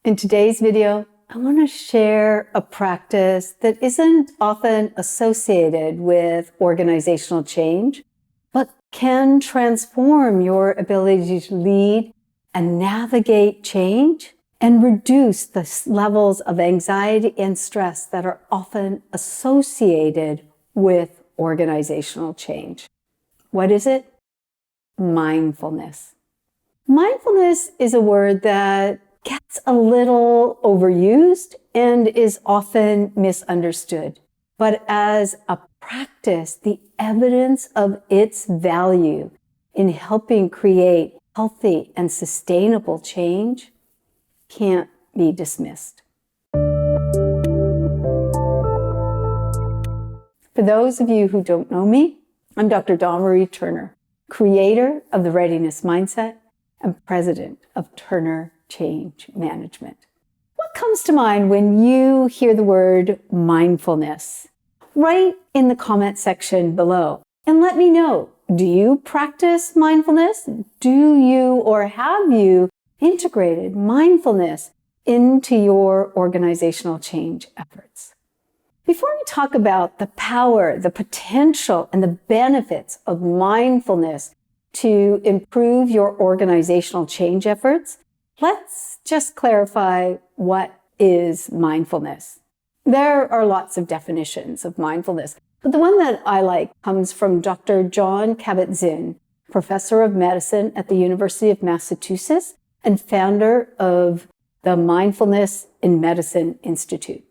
In today's video, I want to share a practice that isn't often associated with organizational change, but can transform your ability to lead and navigate change and reduce the levels of anxiety and stress that are often associated with organizational change. What is it? Mindfulness. Mindfulness is a word that gets a little overused and is often misunderstood. But as a practice, the evidence of its value in helping create healthy and sustainable change can't be dismissed. For those of you who don't know me, I'm Dr. Dawn Marie Turner, creator of the Readiness Mindset and president of Turner Change Management. What comes to mind when you hear the word mindfulness? Write in the comment section below and let me know, do you practice mindfulness? Do you or have you integrated mindfulness into your organizational change efforts? Before we talk about the power, the potential, and the benefits of mindfulness to improve your organizational change efforts, let's just clarify what is mindfulness. There are lots of definitions of mindfulness, but the one that I like comes from Dr. Jon Kabat-Zinn, professor of medicine at the University of Massachusetts and founder of the Mindfulness in Medicine Institute.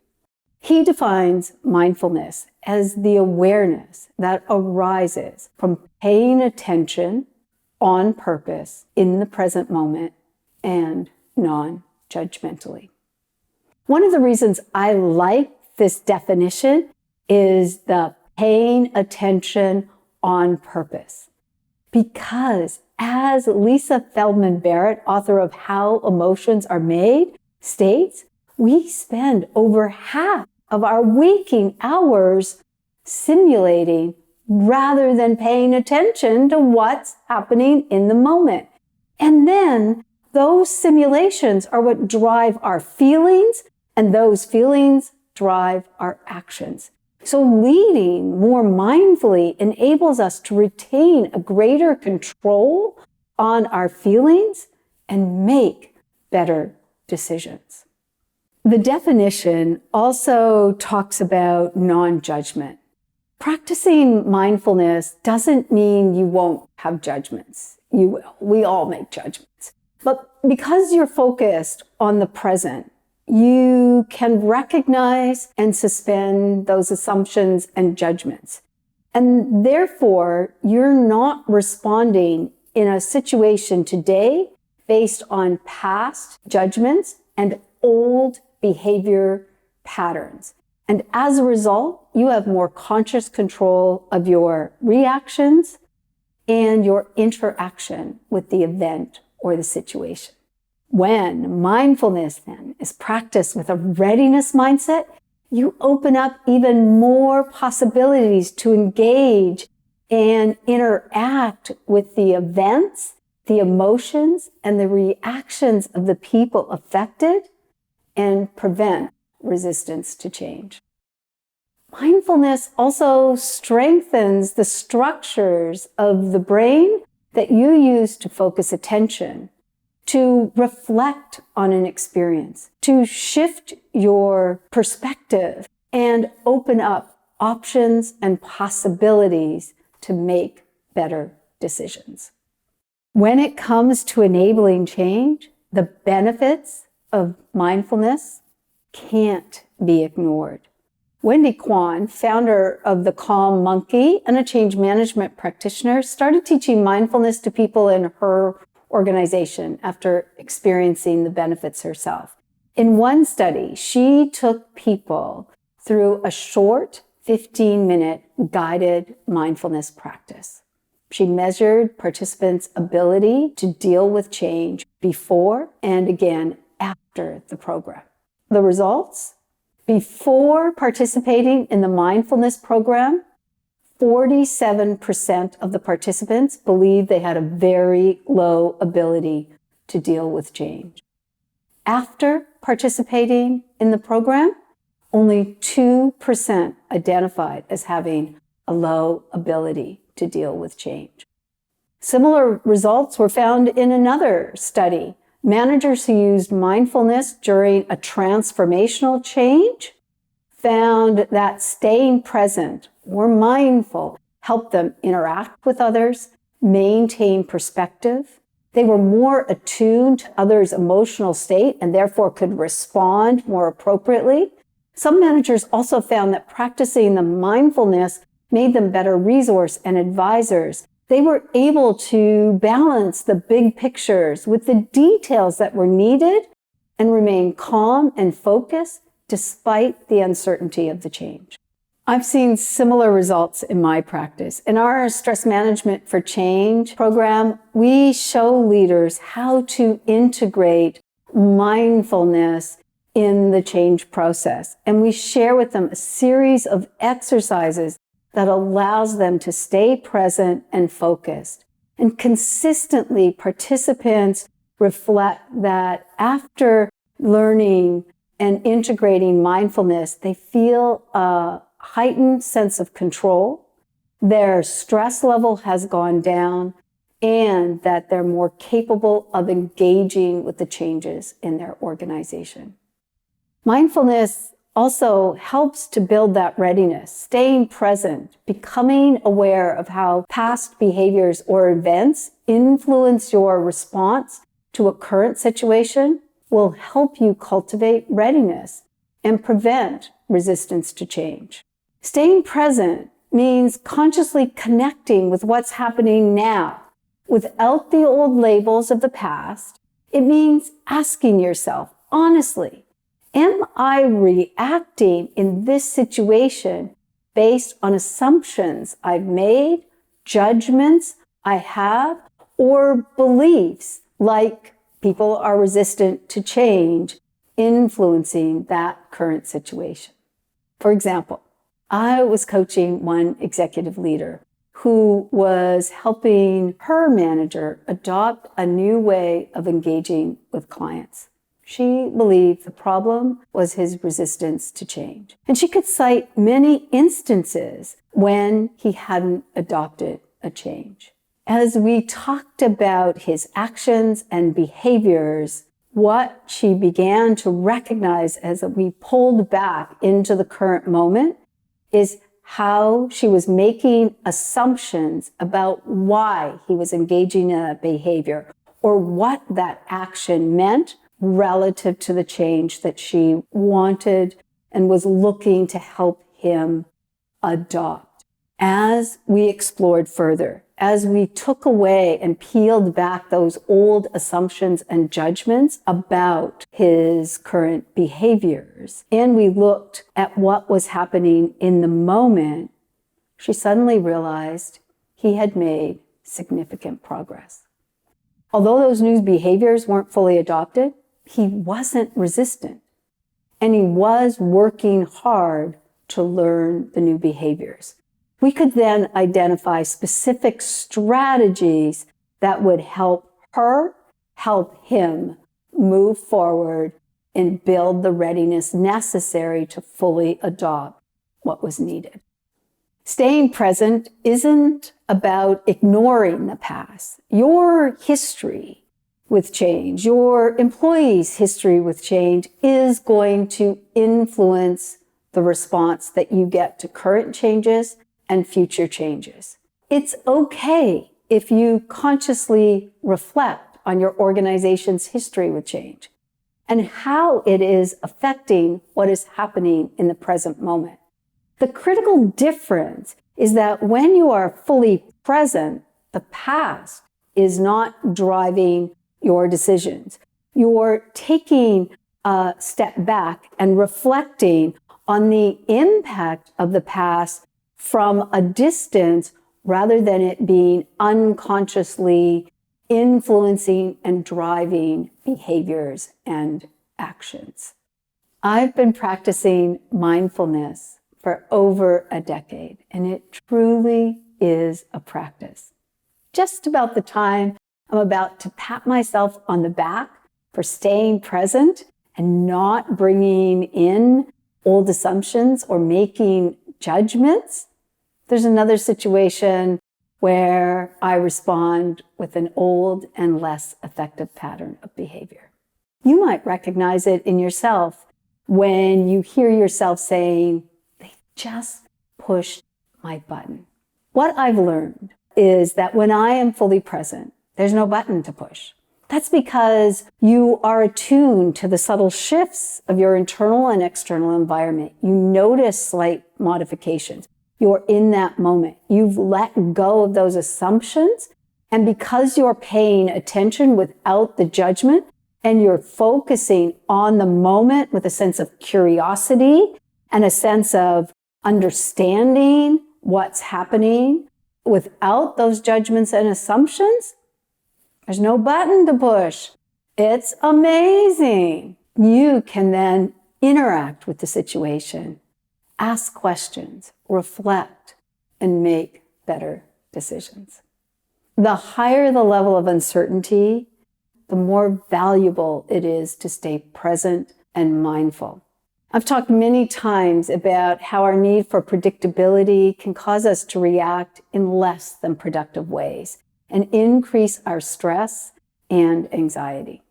He defines mindfulness as the awareness that arises from paying attention on purpose in the present moment and non-judgmentally. One of the reasons I like this definition is the paying attention on purpose. Because as Lisa Feldman Barrett, author of How Emotions Are Made, states, we spend over half of our waking hours simulating rather than paying attention to what's happening in the moment. And then those simulations are what drive our feelings, and those feelings drive our actions. So leading more mindfully enables us to retain a greater control on our feelings and make better decisions. The definition also talks about non-judgment. Practicing mindfulness doesn't mean you won't have judgments. You will. We all make judgments. But because you're focused on the present, you can recognize and suspend those assumptions and judgments. And therefore, you're not responding in a situation today based on past judgments and old behavior patterns. And as a result, you have more conscious control of your reactions and your interaction with the event or the situation. When mindfulness then is practiced with a readiness mindset, you open up even more possibilities to engage and interact with the events, the emotions, and the reactions of the people affected and prevent resistance to change. Mindfulness also strengthens the structures of the brain that you use to focus attention, to reflect on an experience, to shift your perspective and open up options and possibilities to make better decisions. When it comes to enabling change, the benefits of mindfulness can't be ignored. Wendy Kwan, founder of the Calm Monkey and a change management practitioner, started teaching mindfulness to people in her organization after experiencing the benefits herself. In one study, she took people through a short 15-minute guided mindfulness practice. She measured participants' ability to deal with change before and again after the program. The results? Before participating in the mindfulness program, 47% of the participants believed they had a very low ability to deal with change. After participating in the program, only 2% identified as having a low ability to deal with change. Similar results were found in another study. Managers who used mindfulness during a transformational change found that staying present or mindful helped them interact with others, maintain perspective. They were more attuned to others' emotional state and therefore could respond more appropriately. Some managers also found that practicing the mindfulness made them better resource and advisors. They were able to balance the big pictures with the details that were needed and remain calm and focused despite the uncertainty of the change. I've seen similar results in my practice. In our Stress Management for Change program, we show leaders how to integrate mindfulness in the change process. And we share with them a series of exercises that allows them to stay present and focused. And consistently, participants reflect that after learning and integrating mindfulness, they feel a heightened sense of control, their stress level has gone down, and that they're more capable of engaging with the changes in their organization. Mindfulness also helps to build that readiness, staying present, becoming aware of how past behaviors or events influence your response to a current situation will help you cultivate readiness and prevent resistance to change. Staying present means consciously connecting with what's happening now. Without the old labels of the past, it means asking yourself honestly, am I reacting in this situation based on assumptions I've made, judgments I have, or beliefs like people are resistant to change influencing that current situation? For example, I was coaching one executive leader who was helping her manager adopt a new way of engaging with clients. She believed the problem was his resistance to change. And she could cite many instances when he hadn't adopted a change. As we talked about his actions and behaviors, what she began to recognize as we pulled back into the current moment is how she was making assumptions about why he was engaging in that behavior or what that action meant relative to the change that she wanted and was looking to help him adopt. As we explored further, as we took away and peeled back those old assumptions and judgments about his current behaviors, and we looked at what was happening in the moment, she suddenly realized he had made significant progress. Although those new behaviors weren't fully adopted, he wasn't resistant, and he was working hard to learn the new behaviors. We could then identify specific strategies that would help her, help him move forward and build the readiness necessary to fully adopt what was needed. Staying present isn't about ignoring the past. Your history with change, your employees' history with change is going to influence the response that you get to current changes and future changes. It's okay if you consciously reflect on your organization's history with change and how it is affecting what is happening in the present moment. The critical difference is that when you are fully present, the past is not driving your decisions. You're taking a step back and reflecting on the impact of the past from a distance rather than it being unconsciously influencing and driving behaviors and actions. I've been practicing mindfulness for over a decade, and it truly is a practice. Just about the time I'm about to pat myself on the back for staying present and not bringing in old assumptions or making judgments. There's another situation where I respond with an old and less effective pattern of behavior. You might recognize it in yourself when you hear yourself saying, they just pushed my button. What I've learned is that when I am fully present, there's no button to push. That's because you are attuned to the subtle shifts of your internal and external environment. You notice slight modifications. You're in that moment. You've let go of those assumptions. And because you're paying attention without the judgment and you're focusing on the moment with a sense of curiosity and a sense of understanding what's happening without those judgments and assumptions, there's no button to push. It's amazing. You can then interact with the situation, ask questions, reflect, and make better decisions. The higher the level of uncertainty, the more valuable it is to stay present and mindful. I've talked many times about how our need for predictability can cause us to react in less than productive ways and increase our stress and anxiety.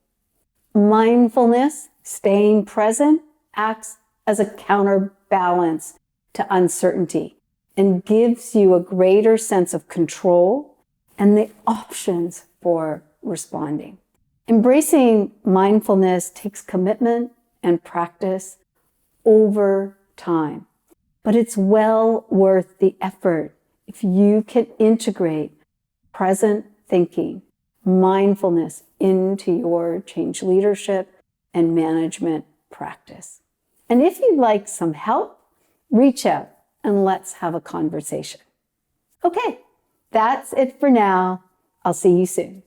Mindfulness, staying present, acts as a counterbalance to uncertainty and gives you a greater sense of control and the options for responding. Embracing mindfulness takes commitment and practice over time, but it's well worth the effort if you can integrate present thinking, mindfulness into your change leadership and management practice. And if you'd like some help, reach out and let's have a conversation. Okay, that's it for now. I'll see you soon.